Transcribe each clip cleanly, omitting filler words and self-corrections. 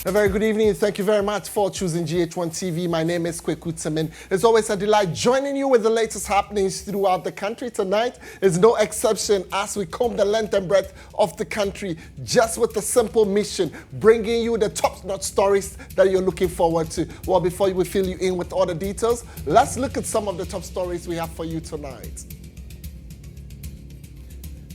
A very good evening. Thank you very much for choosing GHOne TV. My name is Kweku Temeng. It's always a delight joining you with the latest happenings throughout the country. Tonight is no exception as we comb the length and breadth of the country just with a simple mission, bringing you the top-notch stories that you're looking forward to. Well, before we fill you in with all the details, let's look at some of the top stories we have for you tonight.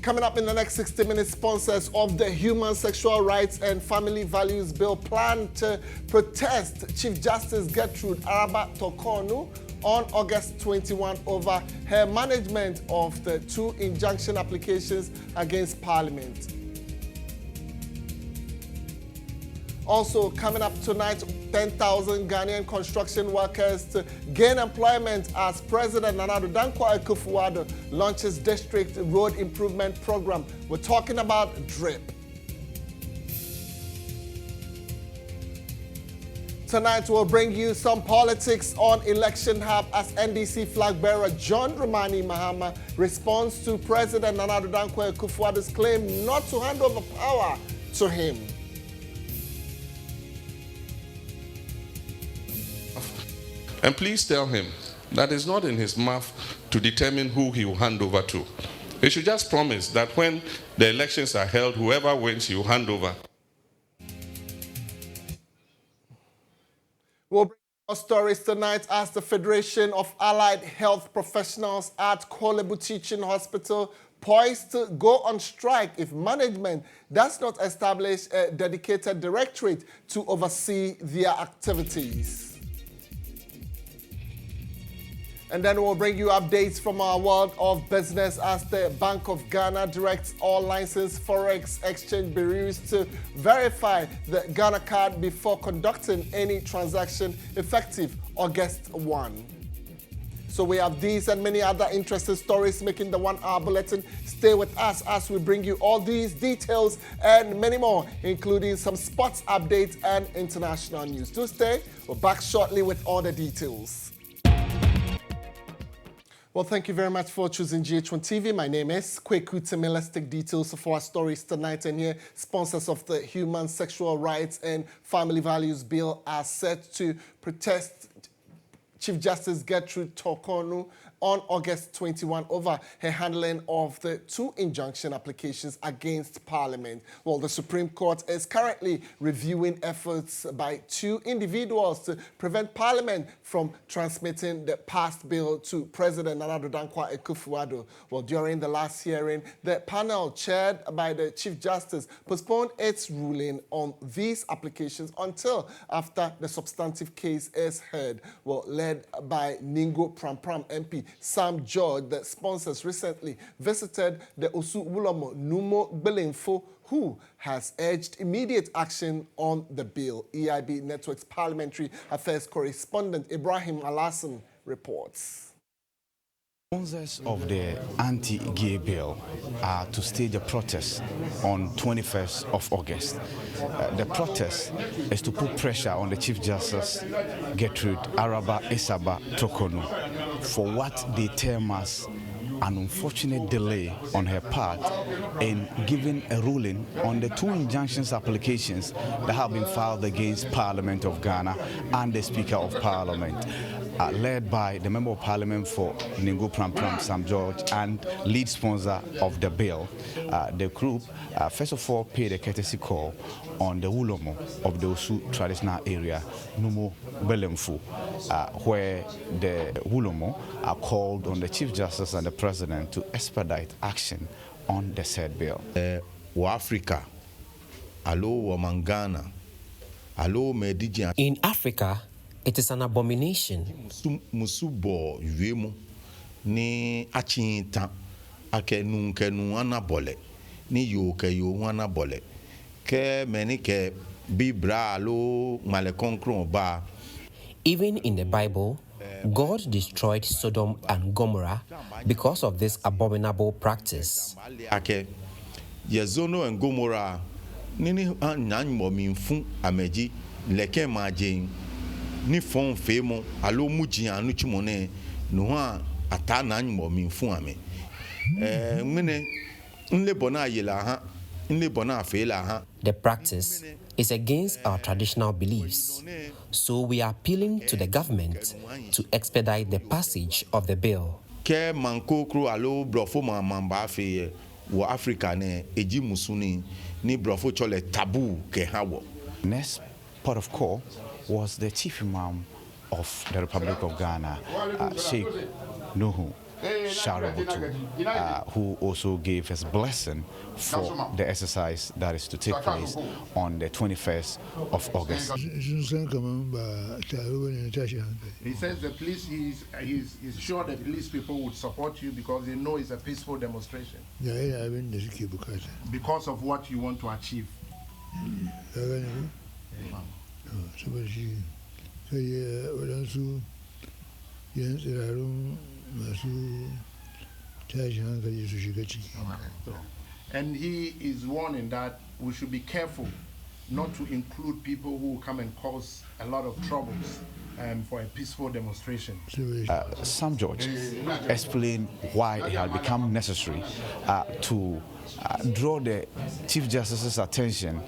Coming up in the next 60 minutes, sponsors of the Human Sexual Rights and Family Values Bill plan to protest Chief Justice Gertrude Araba Tokonu on August 21 over her management of the 2 injunction applications against Parliament. Also coming up tonight, 10,000 Ghanaian construction workers to gain employment as President Nana Addo Dankwa Akufo-Addo launches district road improvement program. We're talking about DRIP. Tonight we'll bring you some politics on Election Hub as NDC flag bearer John Dramani Mahama responds to President Nana Addo Dankwa Akufo-Addo's claim not to hand over power to him. And please tell him that it's not in his mouth to determine who he will hand over to. He should just promise that when the elections are held, whoever wins, he will hand over. We'll bring more stories tonight as the Federation of Allied Health Professionals at Kolebu Teaching Hospital poised to go on strike if management does not establish a dedicated directorate to oversee their activities. And then we'll bring you updates from our world of business as the Bank of Ghana directs all licensed forex exchange bureaus to verify the Ghana card before conducting any transaction effective August 1. So we have these and many other interesting stories making the 1 hour bulletin. Stay with us as we bring you all these details and many more, including some sports updates and international news. Do stay. We're back shortly with all the details. Well, thank you very much for choosing GHOne TV. My name is Kweku Temeng. Let's take details of our stories tonight. And here, sponsors of the Human Sexual Rights and Family Values Bill are set to protest Chief Justice Gertrude Tokonu on August 21 over her handling of the 2 injunction applications against Parliament. Well, the Supreme Court is currently reviewing efforts by 2 individuals to prevent Parliament from transmitting the passed bill to President Nana Addo Dankwa Akufo-Addo. Well, during the last hearing, the panel chaired by the Chief Justice postponed its ruling on these applications until after the substantive case is heard. Well, led by Ningo Prampram MP, Sam George, the sponsors recently visited the Osu Wulomo Numo Belenfo, who has urged immediate action on the bill. EIB Network's Parliamentary Affairs correspondent Ibrahim Alassane reports. Sponsors of the anti-gay bill are to stage a protest on 21st of August. The protest is to put pressure on the Chief Justice Gertrude Araba Esaba Tokonu for what they term as an unfortunate delay on her part in giving a ruling on the 2 injunctions applications that have been filed against Parliament of Ghana and the Speaker of Parliament. Led by the Member of Parliament for Ningo Prampram, Sam George, and lead sponsor of the bill. The group, first of all, paid a courtesy call on the Wulomo of the Osu traditional area, Numo Belenfo, where the Wulomo are called on the Chief Justice and the President to expedite action on the said bill. Africa, alo Mangana, alo Medija. In Africa, it is an abomination. Musubo yuemu ni achinta akenu kenu anabole ni yo anabole ke menike bibra lo malekonkron ba. Even in the Bible, God destroyed Sodom and Gomorrah because of this abominable practice. Ake Yezono and Gomorrah nini anyanmo minfu ameji leke majin ni fon femo alo muji anu chimone no ata nanmo minfu ame ngene nle bona yela ha The practice is against our traditional beliefs, so we are appealing to the government to expedite the passage of the bill. Ke manko kro alo brofo mamba fe wo Africa ne eji musuni ni brofo chole taboo ke hawo. Next port of call was the chief imam of the Republic of Ghana, Sheikh Nuhu Sharabutu, who also gave his blessing for the exercise that is to take place on the 21st of August. He says the police, he's sure the police people would support you because they know it's a peaceful demonstration. Because of what you want to achieve. And he is warning that we should be careful not to include people who come and cause a lot of troubles for a peaceful demonstration. Sam George explained why it had become necessary to draw the Chief Justice's attention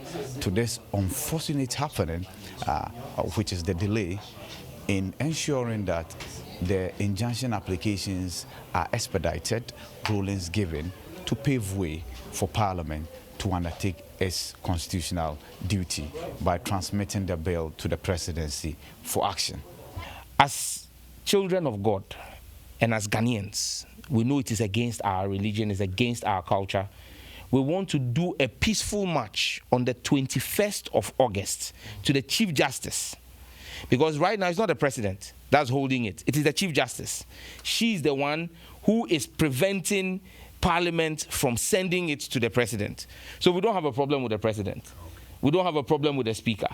to this unfortunate happening, which is the delay in ensuring that the injunction applications are expedited, rulings given to pave way for Parliament to undertake its constitutional duty by transmitting the bill to the presidency for action. As children of God and as Ghanaians, we know it is against our religion, it's against our culture. We want to do a peaceful march on the 21st of August to the Chief Justice. Because right now it's not the president that's holding it. It is the Chief Justice. She's the one who is preventing Parliament from sending it to the president. So we don't have a problem with the president. We don't have a problem with the speaker.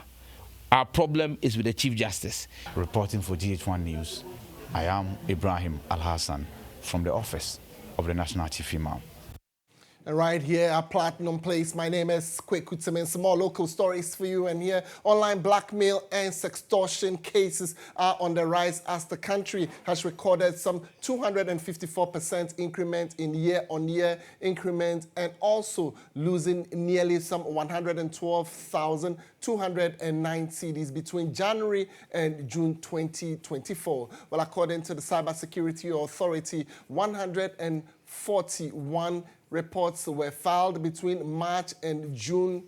Our problem is with the Chief Justice. Reporting for GHOne News, I am Ibrahim Al-Hassan from the office of the National Chief Imam. And right here at Platinum Place, my name is Kweku. Some more local stories for you. And here, online blackmail and sextortion cases are on the rise as the country has recorded some 254% increment in year-on-year increment, and also losing nearly some 112,209 cedis between January and June 2024. Well, according to the Cybersecurity Authority, 141 reports were filed between March and June.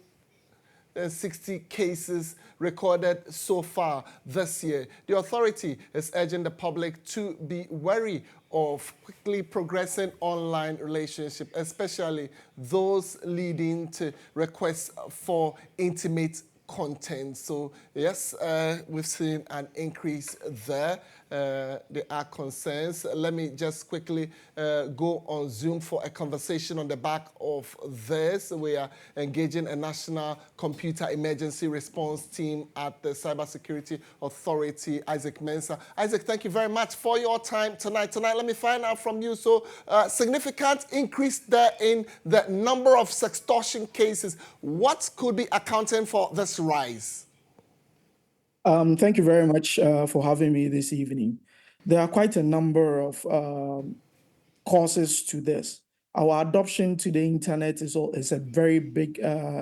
60 cases recorded so far this year. The authority is urging the public to be wary of quickly progressing online relationships, especially those leading to requests for intimate content. So yes, we've seen an increase there. There are concerns. Let me just quickly go on Zoom for a conversation on the back of this. We are engaging a National Computer Emergency Response Team at the Cybersecurity Authority, Isaac Mensah. Isaac, thank you very much for your time tonight. Let me find out from you. So, significant increase there in the number of sextortion cases. What could be accounting for this rise? Thank you very much for having me this evening. There are quite a number of causes to this. Our adoption to the internet is a very big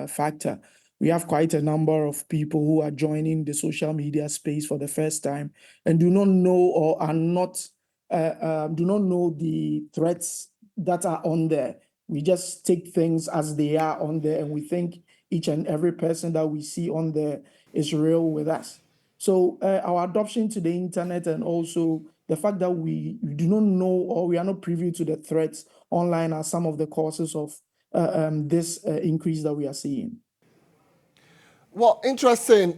factor. We have quite a number of people who are joining the social media space for the first time and do not know or are not do not know the threats that are on there. We just take things as they are on there, and we think each and every person that we see on there is real with us. So our adoption to the internet, and also the fact that we do not know or we are not privy to the threats online, are some of the causes of this increase that we are seeing. Well, interesting.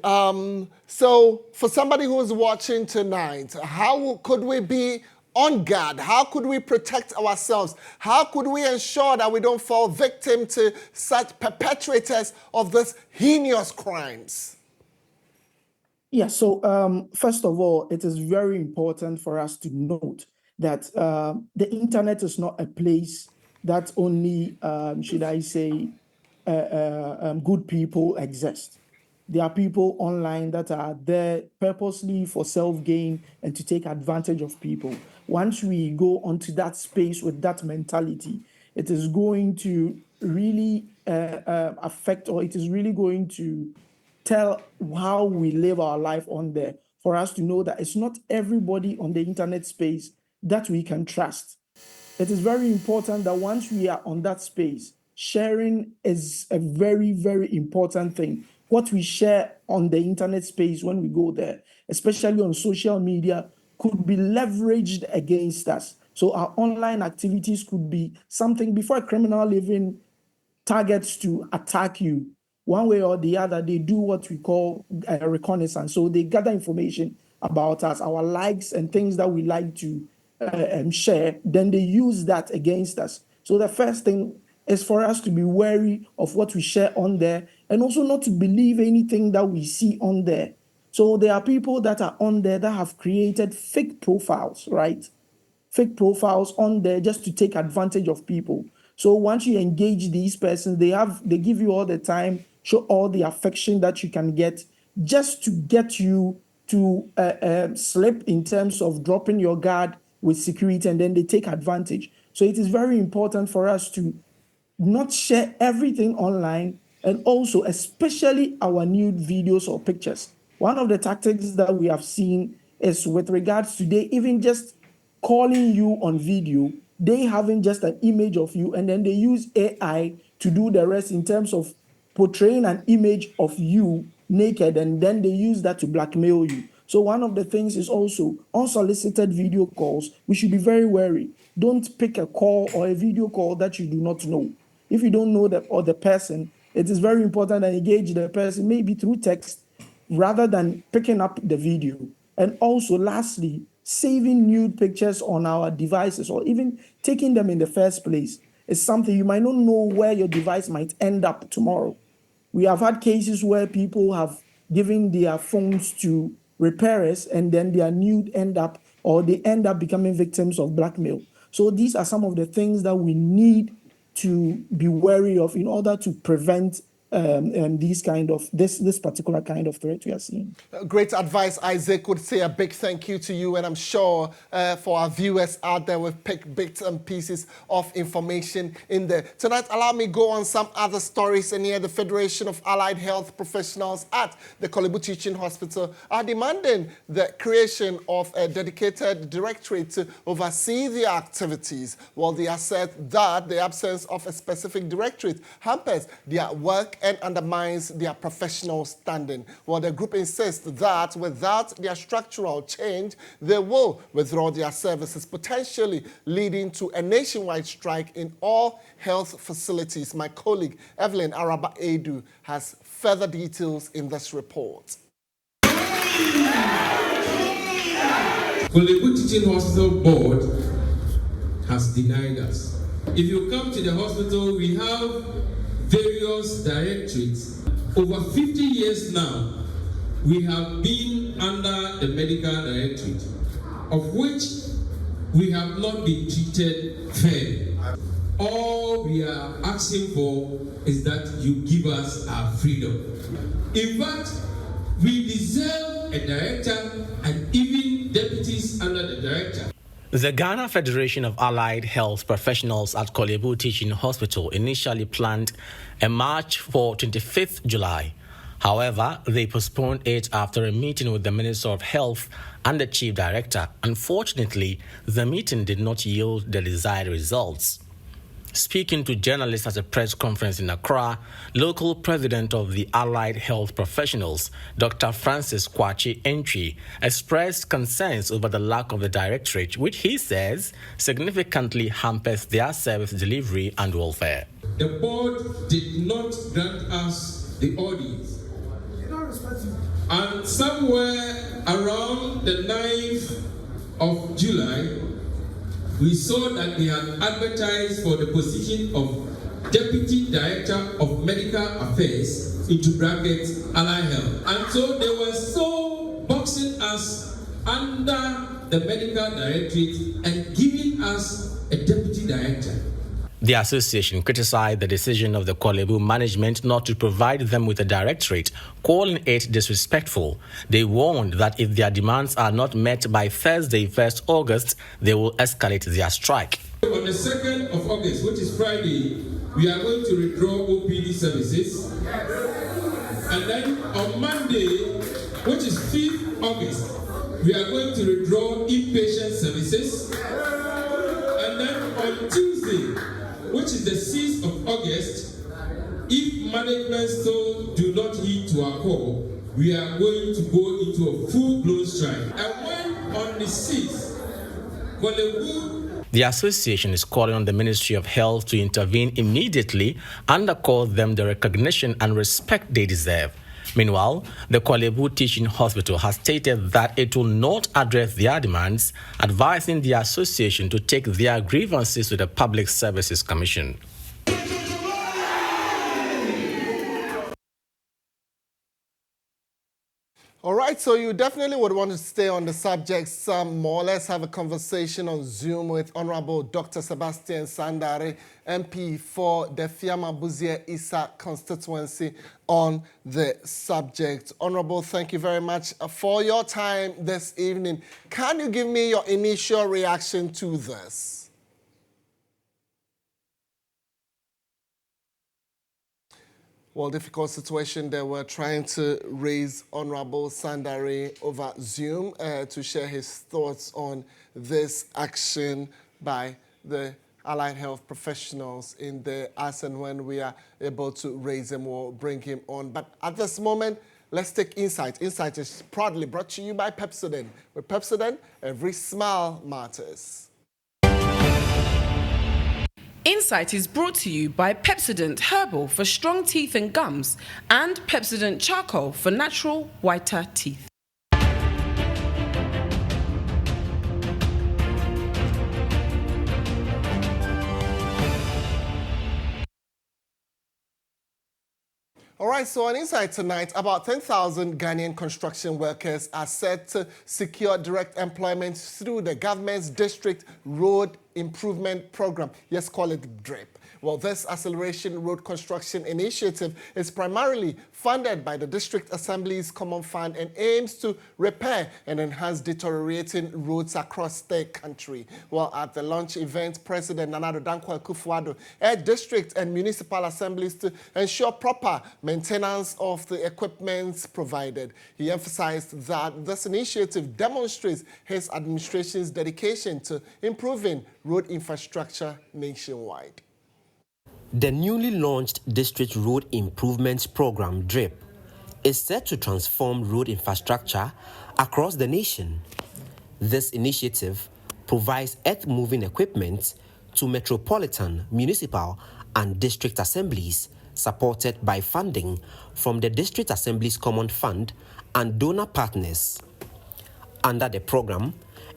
So for somebody who's watching tonight, how could we be on guard? How could we protect ourselves? How could we ensure that we don't fall victim to such perpetrators of these heinous crimes? Yeah, so first of all, it is very important for us to note that the internet is not a place that only, should I say, good people exist. There are people online that are there purposely for self-gain and to take advantage of people. Once we go onto that space with that mentality, it is going to really affect, or it is really going to tell how we live our life on there, for us to know that it's not everybody on the internet space that we can trust. It is very important that once we are on that space, sharing is a very, very important thing. What we share on the internet space when we go there, especially on social media, could be leveraged against us. So our online activities could be something before a criminal even targets to attack you. One way or the other, they do what we call reconnaissance. So they gather information about us, our likes and things that we like to share. Then they use that against us. So the first thing is for us to be wary of what we share on there, and also not to believe anything that we see on there. So there are people that are on there that have created fake profiles, right? Fake profiles on there just to take advantage of people. So once you engage these persons, they give you all the time, show all the affection that you can get, just to get you to slip in terms of dropping your guard with security, and then they take advantage. So it is very important for us to not share everything online, and also especially our nude videos or pictures. One of the tactics that we have seen is with regards to they even just calling you on video, they having just an image of you, and then they use AI to do the rest in terms of portraying an image of you naked, and then they use that to blackmail you. So one of the things is also unsolicited video calls. We should be very wary. Don't pick a call or a video call that you do not know. If you don't know the person, it is very important that you engage the person maybe through text rather than picking up the video. And also, lastly, saving nude pictures on our devices, or even taking them in the first place, is something you might not know where your device might end up tomorrow. We have had cases where people have given their phones to repairers, and then their nude end up becoming victims of blackmail. So these are some of the things that we need to be wary of in order to prevent this particular kind of threat we are seeing. Great advice, Isaac. Would say a big thank you to you, and I'm sure for our viewers out there, we've picked bits and pieces of information in there. Tonight, allow me go on some other stories, and here the Federation of Allied Health Professionals at the Kweku Teaching Hospital are demanding the creation of a dedicated directorate to oversee their activities. Well, they assert that the absence of a specific directorate hampers their work and undermines their professional standing. Well, the group insists that without their structural change, they will withdraw their services, potentially leading to a nationwide strike in all health facilities. My colleague Evelyn Araba Edu has further details in this report. Kweku Teaching Hospital Board has denied us. If you come to the hospital, we have various directorates. Over 50 years now, we have been under the medical directorate, of which we have not been treated fairly. All we are asking for is that you give us our freedom. In fact, we deserve a director and even deputies under the director. The Ghana Federation of Allied Health Professionals at Kweku Teaching Hospital initially planned a march for 25th July. However, they postponed it after a meeting with the Minister of Health and the Chief Director. Unfortunately, the meeting did not yield the desired results. Speaking to journalists at a press conference in Accra, local president of the Allied Health Professionals, Dr. Francis Kwachi Entry, expressed concerns over the lack of the directorate, which he says significantly hampers their service delivery and welfare. The board did not grant us the audience. And somewhere around the 9th of July, we saw that they had advertised for the position of Deputy Director of Medical Affairs, into brackets, Allied Health. And so they were so boxing us under the medical directorate and giving us a Deputy Director. The association criticized the decision of the Kweku management not to provide them with a directorate, calling it disrespectful. They warned that if their demands are not met by Thursday, 1st August, they will escalate their strike. On the 2nd of August, which is Friday, we are going to withdraw OPD services. And then on Monday, which is 5th August, we are going to withdraw inpatient services. And then on Tuesday, which is the 6th of August, if management still do not heed to our call, we are going to go into a full-blown strike. And when on the 6th, the association is calling on the Ministry of Health to intervene immediately and accord them the recognition and respect they deserve. Meanwhile, the Kweku Teaching Hospital has stated that it will not address their demands, advising the association to take their grievances to the Public Services Commission. All right, so you definitely would want to stay on the subject some more. Let's have a conversation on Zoom with Honorable Dr. Sebastian Sandare, MP for the Fiama Buzie Isa constituency, on the subject. Honorable, thank you very much for your time this evening. Can you give me your initial reaction to this? Well, difficult situation. They were trying to raise Honorable Sandare over Zoom to share his thoughts on this action by the allied health professionals in there. As and when we are able to raise him, we'll bring him on. But at this moment, let's take Insight. Insight is proudly brought to you by Pepsodent. With Pepsodent, every smile matters. Insight is brought to you by Pepsodent Herbal for strong teeth and gums and Pepsodent Charcoal for natural whiter teeth. All right, so on Insight tonight, about 10,000 Ghanaian construction workers are set to secure direct employment through the government's district road improvement program. Yes, call it DRIP. Well, this acceleration road construction initiative is primarily funded by the District Assembly's Common Fund and aims to repair and enhance deteriorating roads across the country. Well, at the launch event, President Nana Addo Dankwa Akufo-Addo urged district and municipal assemblies to ensure proper maintenance of the equipment provided. He emphasized that this initiative demonstrates his administration's dedication to improving road infrastructure nationwide. The newly launched District Road Improvements Program, DRIP, is set to transform road infrastructure across the nation. This initiative provides earth-moving equipment to metropolitan, municipal, and district assemblies, supported by funding from the District Assembly's Common Fund and donor partners. Under the program,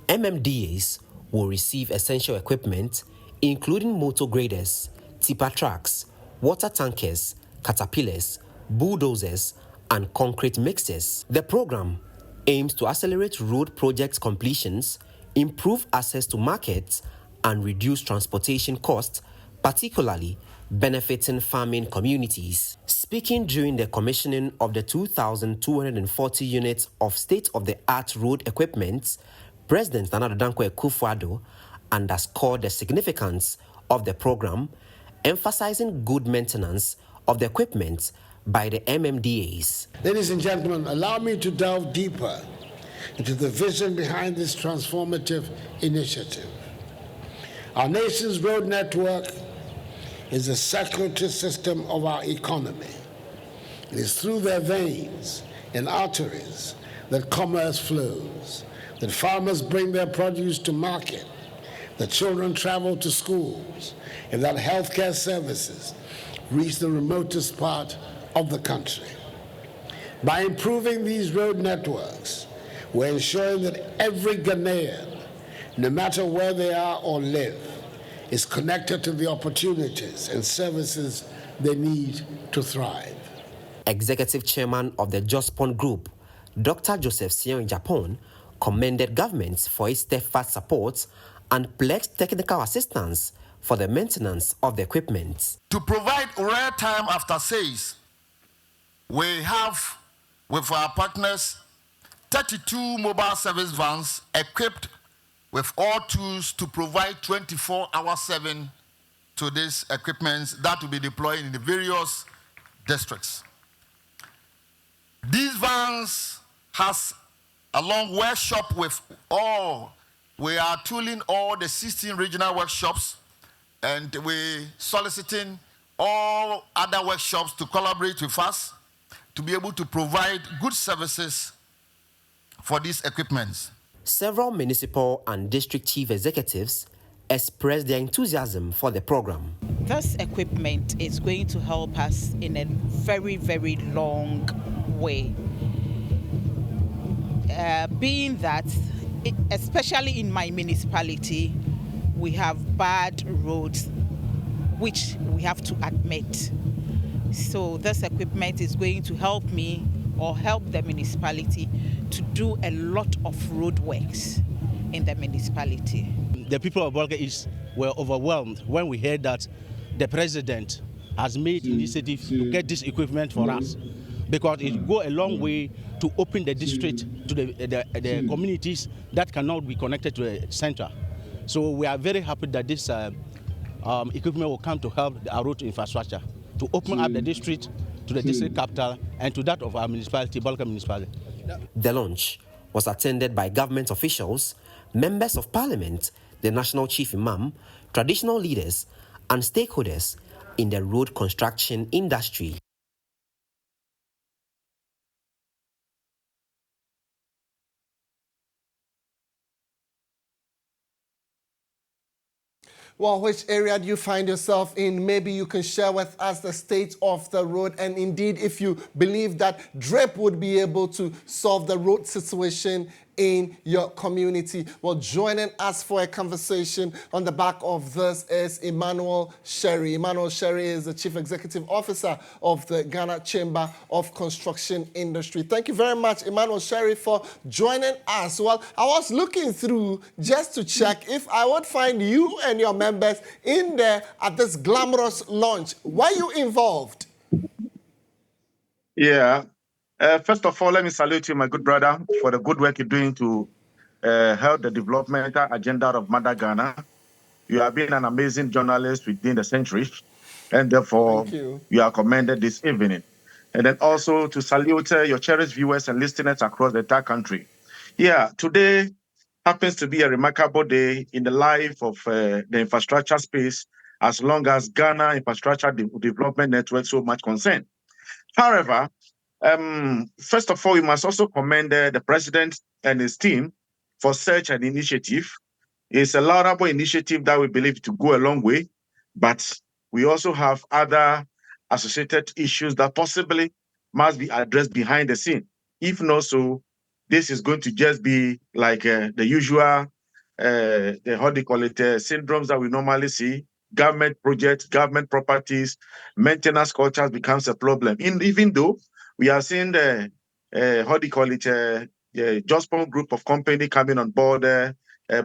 MMDAs will receive essential equipment, including motor graders, tipper trucks, water tankers, caterpillars, bulldozers, and concrete mixers. The program aims to accelerate road project completions, improve access to markets, and reduce transportation costs, particularly benefiting farming communities. Speaking during the commissioning of the 2,240 units of state-of-the-art road equipment, President Nana Addo Dankwa Akufo-Addo underscored the significance of the program, emphasizing good maintenance of the equipment by the MMDAs. Ladies and gentlemen, allow me to delve deeper into the vision behind this transformative initiative. Our nation's road network is the circulatory system of our economy. It is through their veins and arteries that commerce flows, that farmers bring their produce to market, that children travel to schools, and that healthcare services reach the remotest part of the country. By improving these road networks, we're ensuring that every Ghanaian, no matter where they are or live, is connected to the opportunities and services they need to thrive. Executive Chairman of the GHOne Group, Dr. Joseph Sion Japan, commended government for its steadfast support and pledged technical assistance for the maintenance of the equipment. To provide real-time after-sales, we have, with our partners, 32 mobile service vans equipped with all tools to provide 24/7 to these equipments that will be deployed in the various districts. These vans has a long workshop with all. We are tooling all the 16 regional workshops, and we soliciting all other workshops to collaborate with us to be able to provide good services for these equipments. Several municipal and district chief executives expressed their enthusiasm for the program. This equipment is going to help us in a very, very long way. Being that, especially in my municipality, we have bad roads, which we have to admit. So this equipment is going to help me or help the municipality to do a lot of road works in the municipality. The people of Bolga East were overwhelmed when we heard that the president has made initiative to get this equipment for us, because it go a long way to open the district to the communities that cannot be connected to the center. So we are very happy that this equipment will come to help our road infrastructure, to open up the district to the district capital and to that of our municipality, Bolga municipality. The launch was attended by government officials, members of parliament, the national chief imam, traditional leaders, and stakeholders in the road construction industry. Well, which area do you find yourself in? Maybe you can share with us the state of the road, and indeed if you believe that DRIP would be able to solve the road situation in your community. Well, joining us for a conversation on the back of this is Emmanuel Sherry. Emmanuel Sherry is the Chief Executive Officer of the Ghana Chamber of Construction Industry. Thank you very much, Emmanuel Sherry, for joining us. Well, I was looking through just to check if I would find you and your members in there at this glamorous launch. Were you involved? Yeah. First of all, let me salute you, my good brother, for the good work you're doing to help the developmental agenda of Mother Ghana. You have been an amazing journalist within the century, and therefore you are commended this evening. And then also to salute your cherished viewers and listeners across the entire country. Yeah, today happens to be a remarkable day in the life of the infrastructure space, as long as Ghana Infrastructure Development Network so much concerned. However, first of all, we must also commend the president and his team for such an initiative. It's a laudable initiative that we believe to go a long way, but we also have other associated issues that possibly must be addressed behind the scene. If not so, this is going to just be like the usual, how do you call it, syndromes that we normally see. Government projects, government properties, maintenance cultures becomes a problem. Even though we are seeing the, how do you call it, GHOne group of company coming on board,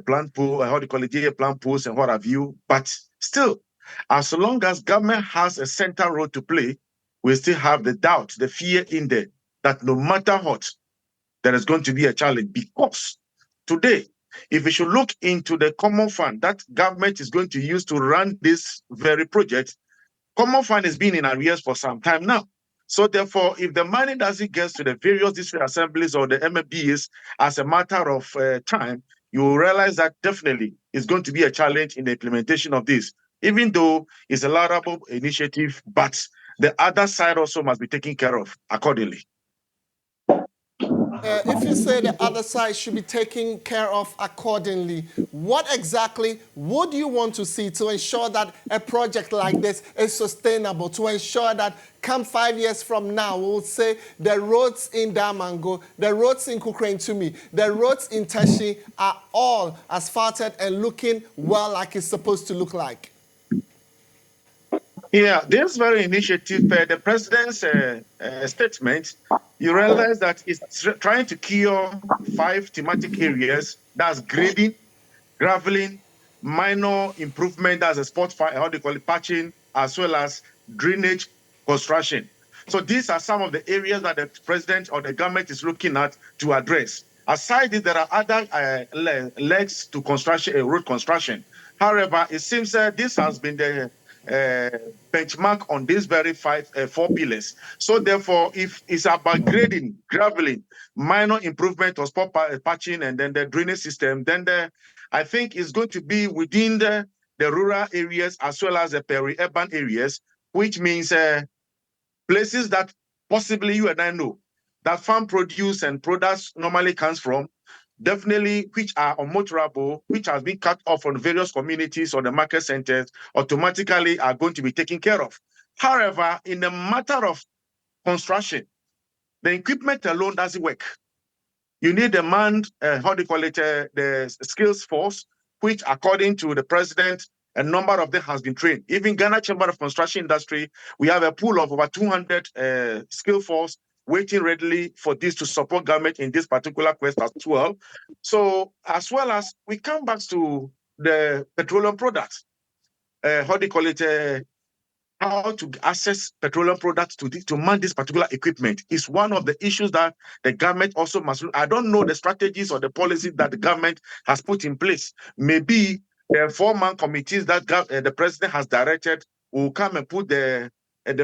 plant pool, how do you call it, GA plant pools and what have you. But still, as long as government has a central role to play, we still have the doubt, the fear in there that no matter what, there is going to be a challenge. Because today, if we should look into the common fund that government is going to use to run this very project, common fund has been in arrears for some time now. So therefore, if the money doesn't get to the various district assemblies or the MMBs as a matter of time, you will realize that definitely it's going to be a challenge in the implementation of this, even though it's a laudable initiative, but the other side also must be taken care of accordingly. If you say the other side should be taken care of accordingly, what exactly would you want to see to ensure that a project like this is sustainable, to ensure that come 5 years from now, we'll say the roads in Damango, the roads in Kukrentumi, the roads in Tashi are all asphalted and looking well like it's supposed to look like? Yeah, this very initiative, the president's statement, you realize that it's trying to cure 5 thematic areas. That's grading, graveling, minor improvement, that's a spot fire, how do you call it, patching, as well as drainage construction. So these are some of the areas that the president or the government is looking at to address. Aside this, there are other legs to construction, road construction. However, it seems this has been the benchmark on these very four pillars. So therefore, if it's about grading, graveling, minor improvement or spot patching, and then the drainage system, then I think it's going to be within the rural areas as well as the peri-urban areas, which means places that possibly you and I know that farm produce and products normally comes from, definitely which are unmotorable, which has been cut off from various communities or the market centers, automatically are going to be taken care of. However, in the matter of construction, the equipment alone doesn't work. You need a manned, the skills force, which according to the president, a number of them has been trained. Even Ghana Chamber of Construction Industry, we have a pool of over 200 skill force waiting readily for this to support government in this particular quest as well. So as well as we come back to the petroleum products, how to access petroleum products to man this particular equipment is one of the issues that the government also must. I don't know the strategies or the policies that the government has put in place. Maybe the four-man committees that the president has directed will come and put the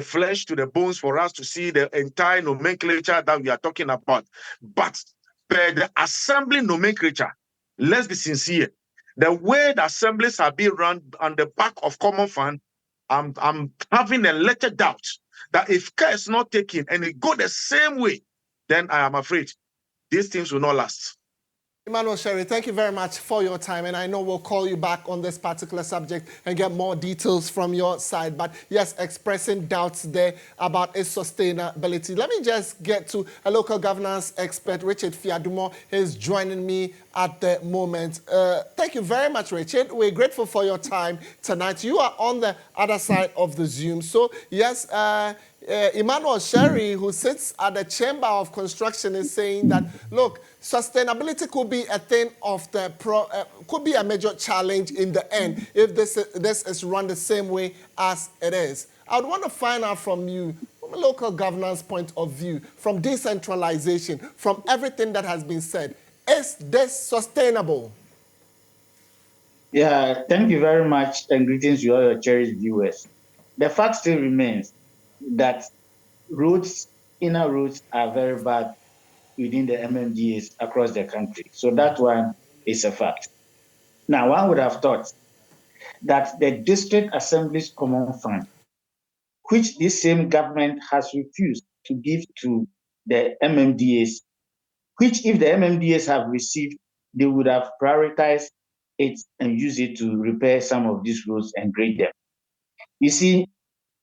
flesh to the bones for us to see the entire nomenclature that we are talking about. But the assembly nomenclature, let's be sincere, the way the assemblies are being run on the back of common fund, I'm having a little doubt that if care is not taken and it go the same way, then I am afraid these things will not last. Emmanuel Sherry, thank you very much for your time, and I know we'll call you back on this particular subject and get more details from your side. But yes, expressing doubts there about its sustainability. Let me just get to a local governance expert, Richard Fiadumo, who's joining me at the moment. Thank you very much, Richard. We're grateful for your time tonight. You are on the other side of the Zoom. So yes, Emmanuel Sherry, who sits at the Chamber of Construction, is saying that, look, sustainability could be a thing of the could be a major challenge in the end if this is run the same way as it is. I would want to find out from you, from a local governance point of view, from decentralization, from everything that has been said, is this sustainable? Yeah, thank you very much, and greetings to all your cherished viewers. The fact still remains that roads, inner roads, are very bad within the MMDAs across the country. So that one is a fact. Now, one would have thought that the District Assembly's Common Fund, which this same government has refused to give to the MMDAs, which if the MMDAs have received, they would have prioritized it and use it to repair some of these roads and grade them. You see,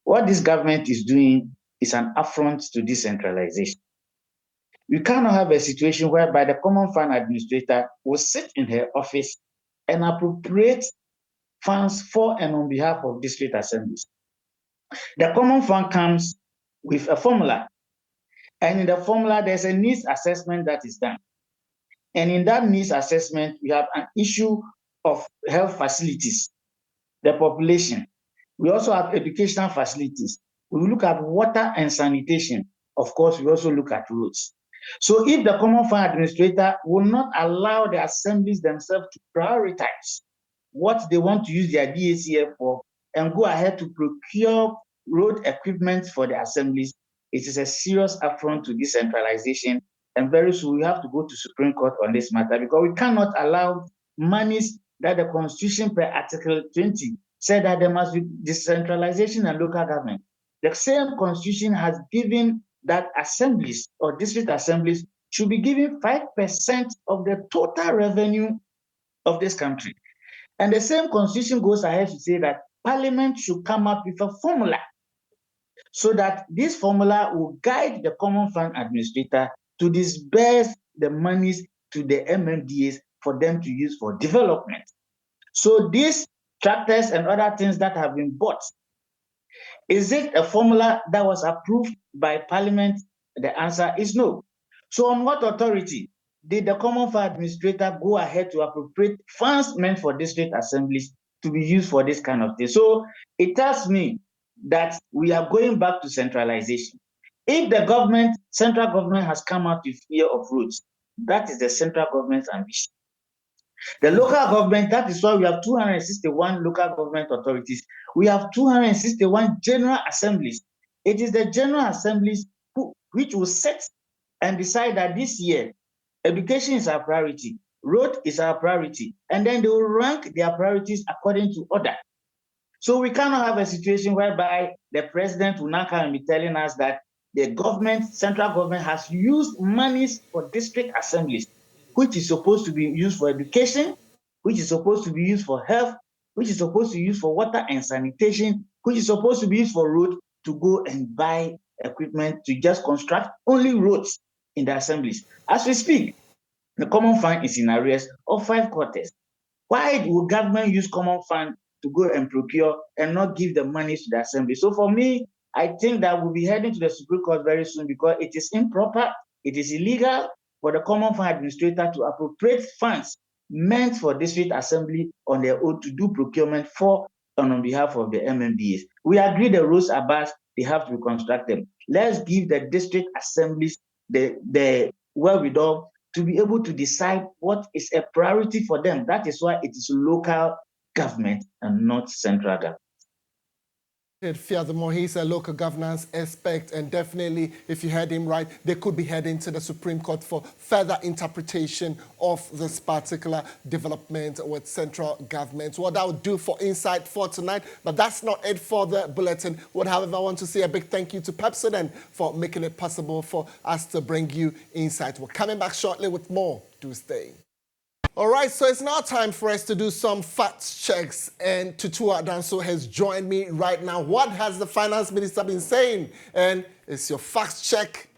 what this government is doing is an affront to decentralization. We cannot have a situation whereby the Common Fund Administrator will sit in her office and appropriate funds for and on behalf of district assemblies. The Common Fund comes with a formula, and in the formula, there's a needs assessment that is done. And in that needs assessment, we have an issue of health facilities, the population. We also have educational facilities. We look at water and sanitation. Of course, we also look at roads. So if the Common Fund Administrator will not allow the assemblies themselves to prioritize what they want to use their DACF for and go ahead to procure road equipment for the assemblies, it is a serious affront to decentralization. And very soon we have to go to Supreme Court on this matter, because we cannot allow monies that the Constitution per Article 20 said that there must be decentralization and local government. The same Constitution has given that assemblies or district assemblies should be given 5% of the total revenue of this country. And the same Constitution goes ahead to say that Parliament should come up with a formula so that this formula will guide the Common Fund Administrator to disburse the monies to the MMDAs for them to use for development. So these tractors and other things that have been bought, is it a formula that was approved by Parliament? The answer is no. So on what authority did the Common Fund Administrator go ahead to appropriate funds meant for district assemblies to be used for this kind of thing? So it tells me that we are going back to centralization. If the government, central government has come out with fear of roads, that is the central government's ambition. The local government, that is why we have 261 local government authorities. We have 261 general assemblies. It is the general assemblies which will set and decide that this year, education is our priority, road is our priority, and then they will rank their priorities according to order. So we cannot have a situation whereby the president will now come and be telling us that the government, central government, has used monies for district assemblies, which is supposed to be used for education, which is supposed to be used for health, which is supposed to be used for water and sanitation, which is supposed to be used for road, to go and buy equipment to just construct only roads in the assemblies. As we speak, the common fund is in arrears of 5 quarters. Why will government use common fund to go and procure and not give the money to the assembly? So for me, I think that we'll be heading to the Supreme Court very soon because it is improper, it is illegal for the common fund administrator to appropriate funds meant for district assembly on their own to do procurement for and on behalf of the MMDAs. We agree the roads are bad, they have to reconstruct them. Let's give the district assemblies the wherewithal to be able to decide what is a priority for them. That is why it is local government and not central government. Furthermore, he's a local governance expert, and definitely, if you heard him right, they could be heading to the Supreme Court for further interpretation of this particular development with central government. What I would do for Insight for tonight, but that's not it for the bulletin. However, I want to say a big thank you to Pepsodent for making it possible for us to bring you Insight. We're coming back shortly with more. Do stay. All right, so it's now time for us to do some fact checks, and Tutu Adanso has joined me right now. What has the finance minister been saying? And it's your fact check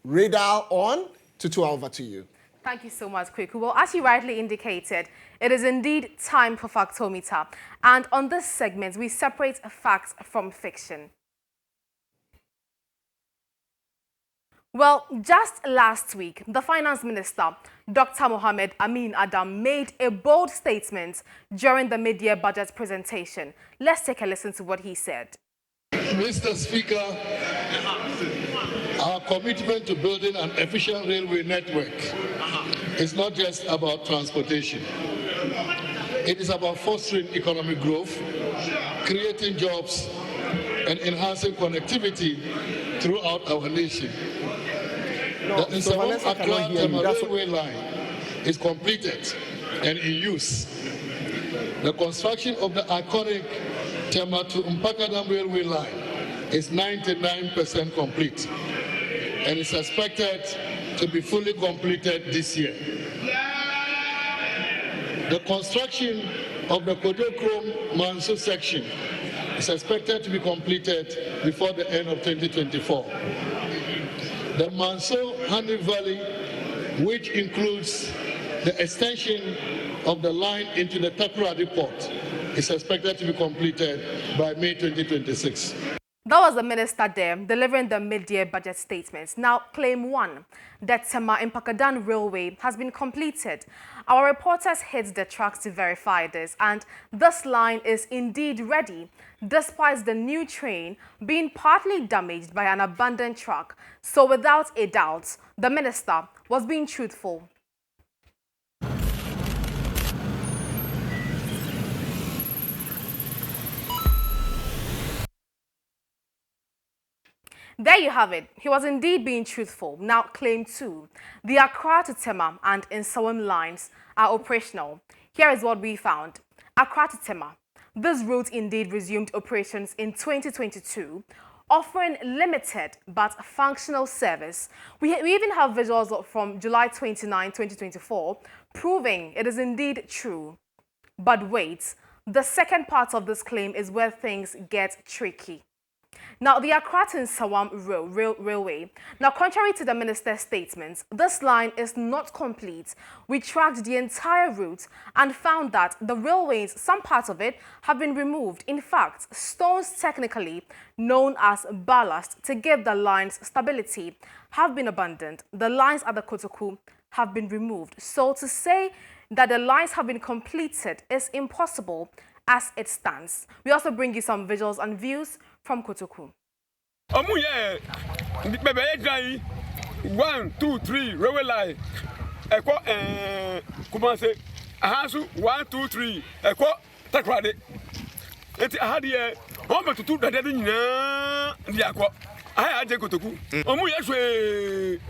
radar on. Tutu, over to you. Thank you so much, Kweku. Well, as you rightly indicated, it is indeed time for Factometer. And on this segment, we separate facts from fiction. Well, just last week, the finance minister, Dr. Mohamed Amin Adam, made a bold statement during the mid-year budget presentation. Let's take a listen to what he said. Mr. Speaker, our commitment to building an efficient railway network is not just about transportation. It is about fostering economic growth, creating jobs, and enhancing connectivity throughout our nation. The Nsawam-Accra railway line is completed and in use. The construction of the iconic Tema to Mpakadam railway line is 99% complete and is expected to be fully completed this year. The construction of the Kodokrom-Manso section is expected to be completed before the end of 2024. The Manso-Hanni Valley, which includes the extension of the line into the Takoradi port, is expected to be completed by May 2026. That was the minister there delivering the mid-year budget statements. Now, claim one, that Tema-Mpakadan railway has been completed. Our reporters hit the tracks to verify this, and this line is indeed ready, despite the new train being partly damaged by an abandoned truck. So without a doubt, the minister was being truthful. There you have it. He was indeed being truthful. Now, claim two. The Accra to Tema and Nsawam lines are operational. Here is what we found. Accra to Tema. This route indeed resumed operations in 2022, offering limited but functional service. We even have visuals from July 29, 2024, proving it is indeed true. But wait, the second part of this claim is where things get tricky. Now, the Accra to Nsawam railway. Now, contrary to the minister's statements, this line is not complete. We tracked the entire route and found that the railways, some parts of it, have been removed. In fact, stones technically known as ballast to give the lines stability have been abandoned. The lines at the Kweku have been removed. So to say that the lines have been completed is impossible as it stands. We also bring you some visuals and views from Kweku. 1, 2, 3 railway line. Commencé ahasu 1 2 3 eko takwade enti ahade on betutu dade nyina ndi akọ aha aje kotoku omu yehwe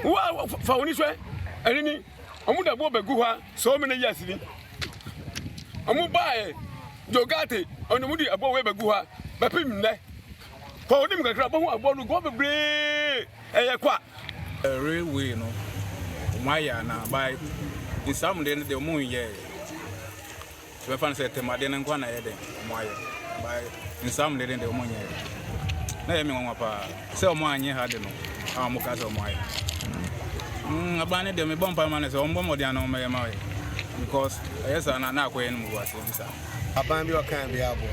wa fa oni hwe enini omu da bo begu ha so mena yasini omu bae jogate onu mudi abo we begu ha bapim ne ko onim kakra bo ho abo no go bebre eye kwa railway no umaya na by in some day the moon ye we fan say temade na nkwa na ye de umaya by in some day the moon ye na ye me nwa pa say omo anye ha de no amu ka say omo aye abane de me bompa man say ombo modi ana omo ye ma because yes na akoye no mu wase bisa aban bi okan bi abo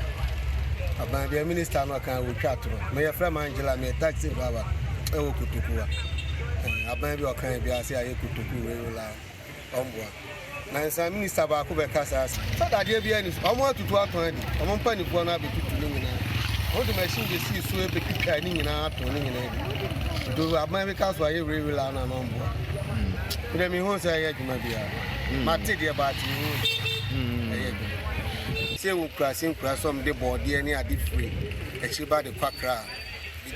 aban bi minister no kan wo twatro me ye fra Angela me taxi driver e wo kutukuwa aban bi okan bi ase aye kutuku we la omboa na nsa minister ba ko be kasa so that dey bia ni omo atutu aton di omo mpa ni bo na be tutu ni nyina o de machine dey see so e be kika ni nyina aton ni nyina do aban bi kasa aye we la na omboa de mi ho say aye juma bia mate dey ba ti aye se wo kura some dey body ni ade free e chi ba de kwakra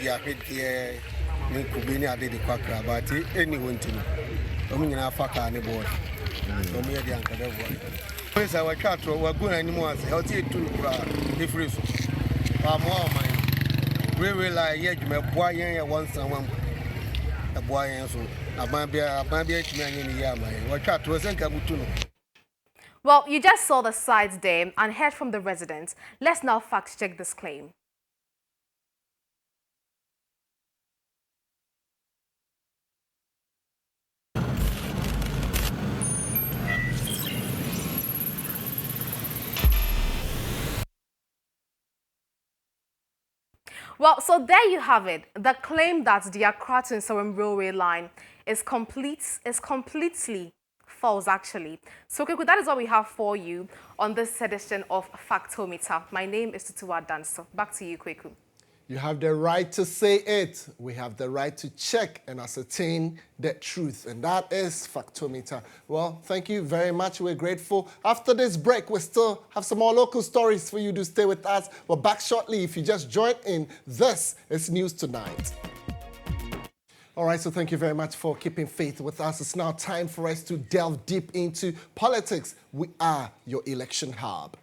di ahwede ni kubi ni ade de kwakra ba ti eni wonti no omu nyina afaka ne boy omu ye di ankada boy pesa wa twatro wa go ani mo ase o ti etu kura e free so wa mo o man we la ye dwuma boa yen ye wonsan wam e boa yen so aban bia etimi anye ni ye aman wa twatro senka butu no. Well, you just saw the sides there and heard from the residents. Let's now fact-check this claim. Well, so there you have it. The claim that the Accra to Nsawam railway line is completely false, actually. So, Kweku, that is what we have for you on this edition of Factometer. My name is Tutuwa Danso. Back to you, Kweku. You have the right to say it. We have the right to check and ascertain the truth, and that is Factometer. Well, thank you very much. We're grateful. After this break, we still have some more local stories for you to stay with us. We're back shortly. If you just joined in, this is News Tonight. All right, so thank you very much for keeping faith with us. It's now time for us to delve deep into politics. We are your election hub.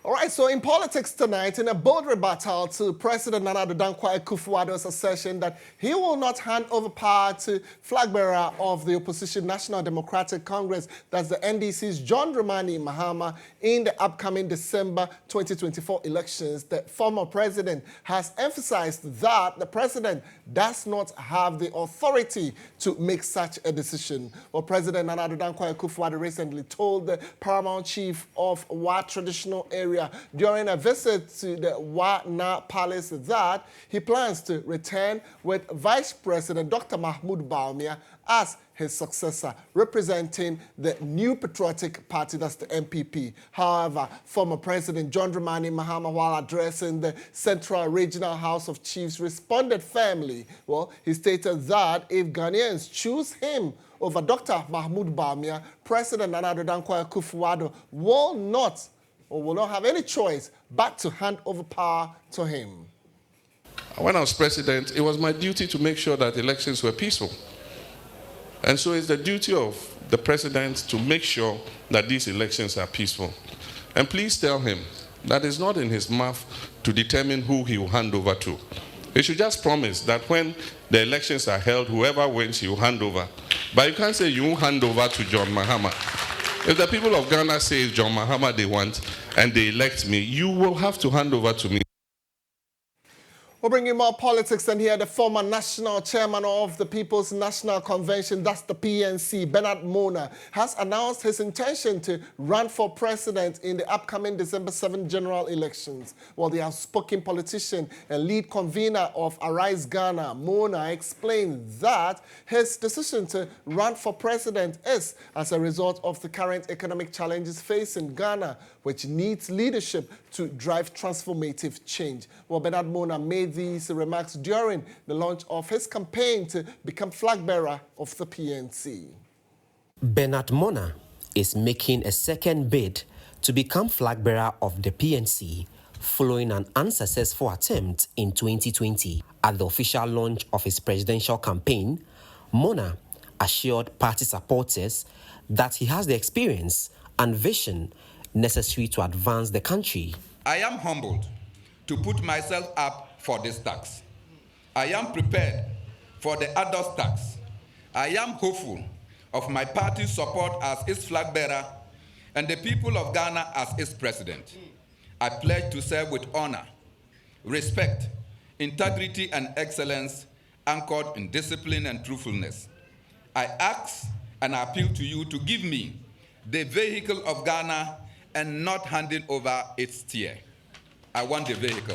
All right, so in politics tonight, in a bold rebuttal to President Nana Addo Dankwa Akufo-Addo's assertion that he will not hand over power to flag bearer of the opposition National Democratic Congress, that's the NDC's John Dramani Mahama, in the upcoming December 2024 elections, the former president has emphasized that the president does not have the authority to make such a decision. Well, President Nana Addo Dankwa Akufo-Addo recently told the paramount chief of Wa traditional area during a visit to the Wa Na Palace that he plans to return with Vice President Dr. Mahmoud Bawumia as his successor, representing the New Patriotic Party, that's the NPP. However, former President John Dramani Mahama, while addressing the Central Regional House of Chiefs, responded firmly. Well, he stated that if Ghanaians choose him over Dr. Mahmoud Bawumia, President Nana Addo Dankwa Akufo-Addo will not have any choice but to hand over power to him. When I was president, it was my duty to make sure that elections were peaceful. And so it's the duty of the president to make sure that these elections are peaceful. And please tell him that it's not in his mouth to determine who he will hand over to. He should just promise that when the elections are held, whoever wins, he will hand over. But you can't say you won't hand over to John Mahama. If the people of Ghana say it's John Mahama they want and they elect me, you will have to hand over to me. We'll bring you more politics, and here the former national chairman of the People's National Convention, that's the PNC, Bernard Mona, has announced his intention to run for president in the upcoming December 7 general elections. Well, the outspoken politician and lead convener of Arise Ghana, Mona, explained that his decision to run for president is as a result of the current economic challenges facing Ghana, which needs leadership to drive transformative change. Well, Bernard Mona made these remarks during the launch of his campaign to become flag bearer of the PNC. Bernard Mona is making a second bid to become flag bearer of the PNC following an unsuccessful attempt in 2020. At the official launch of his presidential campaign, Mona assured party supporters that he has the experience and vision necessary to advance the country. I am humbled to put myself up for this task. I am prepared for the adult task. I am hopeful of my party's support as its flag bearer and the people of Ghana as its president. I pledge to serve with honor, respect, integrity, and excellence anchored in discipline and truthfulness. I ask and appeal to you to give me the vehicle of Ghana and not handing over its steer. I want the vehicle.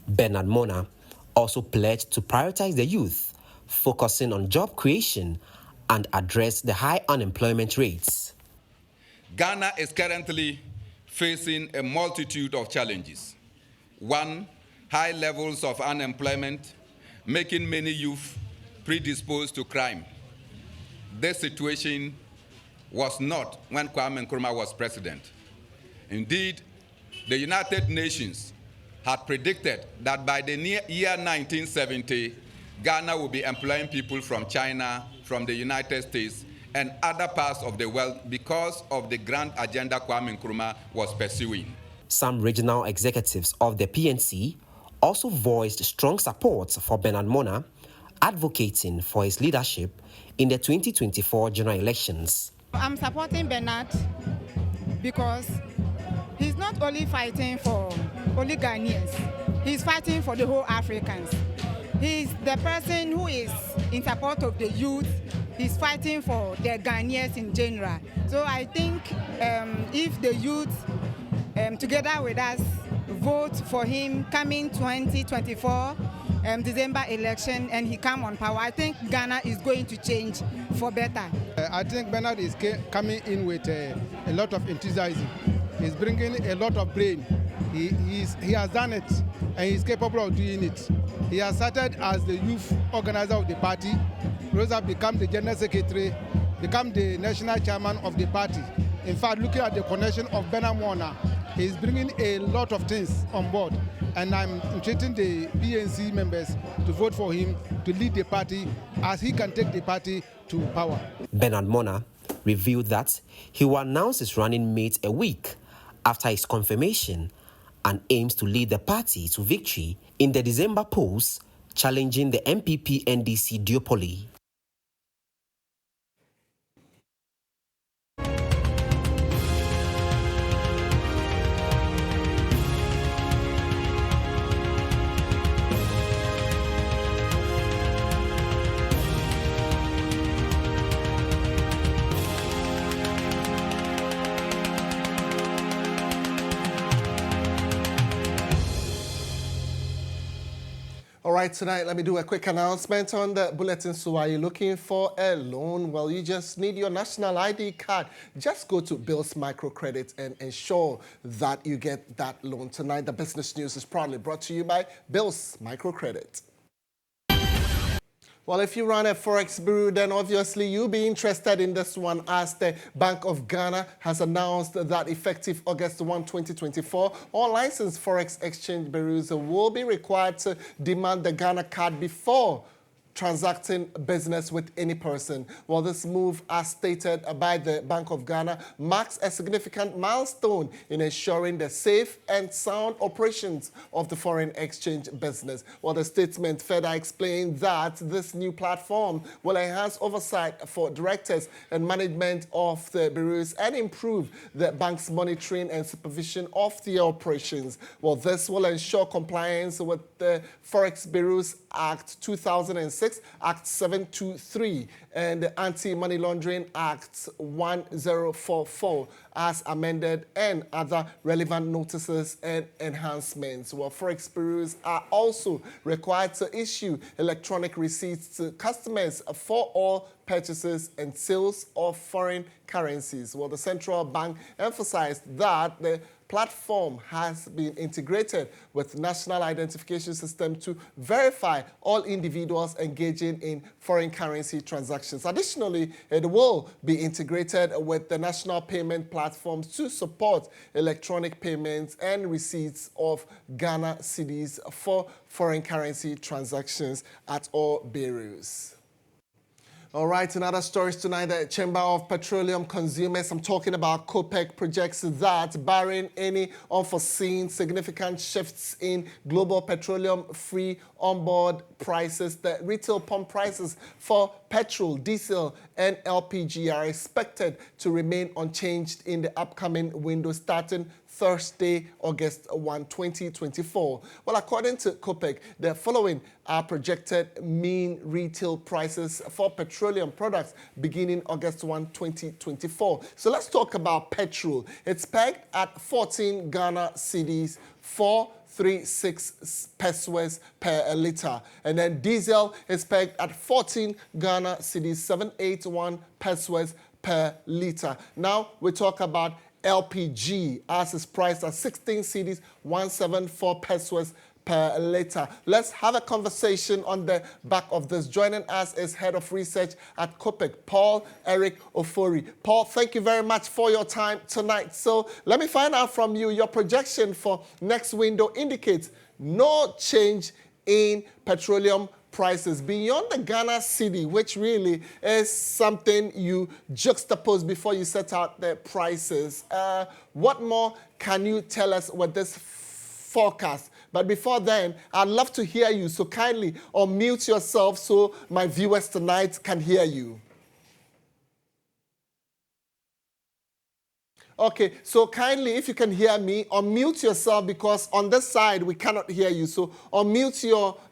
Bernard Mona also pledged to prioritize the youth, focusing on job creation and address the high unemployment rates. Ghana is currently facing a multitude of challenges. One, high levels of unemployment, making many youth predisposed to crime. This situation was not when Kwame Nkrumah was president. Indeed, the United Nations had predicted that by the year 1970, Ghana will be employing people from China, from the United States, and other parts of the world because of the grand agenda Kwame Nkrumah was pursuing. Some regional executives of the PNC also voiced strong support for Bernard Mona, advocating for his leadership in the 2024 general elections. I'm supporting Bernard because he's not only fighting for only Ghanaians, he's fighting for the whole Africans. He's the person who is in support of the youth. He's fighting for the Ghanaians in general. So I think if the youth, together with us, vote for him coming 2024 December election and he come on power, I think Ghana is going to change for better. I think Bernard is coming in with a lot of enthusiasm. He's bringing a lot of brain. He has done it and he's capable of doing it. He has started as the youth organizer of the party, rose up, become the general secretary, become the national chairman of the party. In fact, looking at the connection of Bernard Mona, he's bringing a lot of things on board. And I'm entreating the PNC members to vote for him to lead the party as he can take the party to power. Bernard Mona revealed that he will announce his running mate a week after his confirmation and aims to lead the party to victory in the December polls, challenging the MPP-NDC duopoly. All right, tonight, let me do a quick announcement on the bulletin. So are you looking for a loan? Well, you just need your national ID card. Just go to Bill's Microcredit and ensure that you get that loan. Tonight, the business news is proudly brought to you by Bill's Microcredit. Well, if you run a Forex bureau, then obviously you'll be interested in this one, as the Bank of Ghana has announced that effective August 1, 2024, all licensed Forex exchange bureaus will be required to demand the Ghana card before transacting business with any person. Well, this move, as stated by the Bank of Ghana, marks a significant milestone in ensuring the safe and sound operations of the foreign exchange business. Well, the statement further explained that this new platform will enhance oversight for directors and management of the bureaus and improve the bank's monitoring and supervision of the operations. Well, this will ensure compliance with the Forex Bureaus Act 2006, Act 723, and the Anti-Money Laundering Act 1044 as amended, and other relevant notices and enhancements. Well, Forex Bureaus are also required to issue electronic receipts to customers for all purchases and sales of foreign currencies. Well, the central bank emphasized that the platform has been integrated with National Identification System to verify all individuals engaging in foreign currency transactions. Additionally, it will be integrated with the national payment platforms to support electronic payments and receipts of Ghana cedis for foreign currency transactions at all bureaus. All right, in other stories tonight, the Chamber of Petroleum Consumers, I'm talking about COPEC, projects that barring any unforeseen significant shifts in global petroleum-free onboard prices, the retail pump prices for petrol, diesel, and LPG are expected to remain unchanged in the upcoming window starting Thursday, August 1, 2024. Well, according to COPEC, the following are projected mean retail prices for petroleum products beginning August 1, 2024. So let's talk about petrol. It's pegged at 14 Ghana cedis, 436 pesos per litre. And then diesel is pegged at 14 Ghana cedis, 781 pesos per litre. Now we talk about LPG, as is priced at 16 cedis, 174 pesos per litre. Let's have a conversation on the back of this. Joining us is Head of Research at COPEC, Paul Eric Ofori. Paul, thank you very much for your time tonight. So let me find out from you, your projection for next window indicates no change in petroleum prices beyond the Ghana cedi, which really is something you juxtapose before you set out the prices. What more can you tell us with this forecast? But before then, I'd love to hear you, so kindly unmute yourself so my viewers tonight can hear you. Okay, so kindly, if you can hear me, unmute yourself, because on this side we cannot hear you. So unmute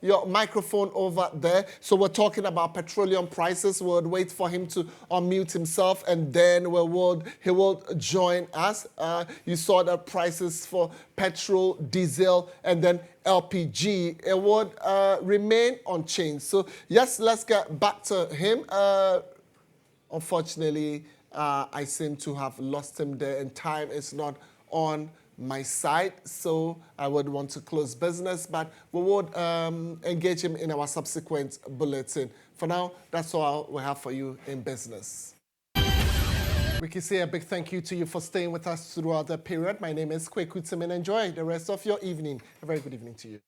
your microphone over there. So we're talking about petroleum prices. We'll wait for him to unmute himself, and then he will join us. You saw the prices for petrol, diesel, and then LPG. It would remain unchanged. So yes, let's get back to him. Unfortunately, I seem to have lost him there, and time is not on my side, so I would want to close business, but we would engage him in our subsequent bulletin. For now, that's all we have for you in business. We can say a big thank you to you for staying with us throughout the period. My name is Kweku, and enjoy the rest of your evening. A very good evening to you.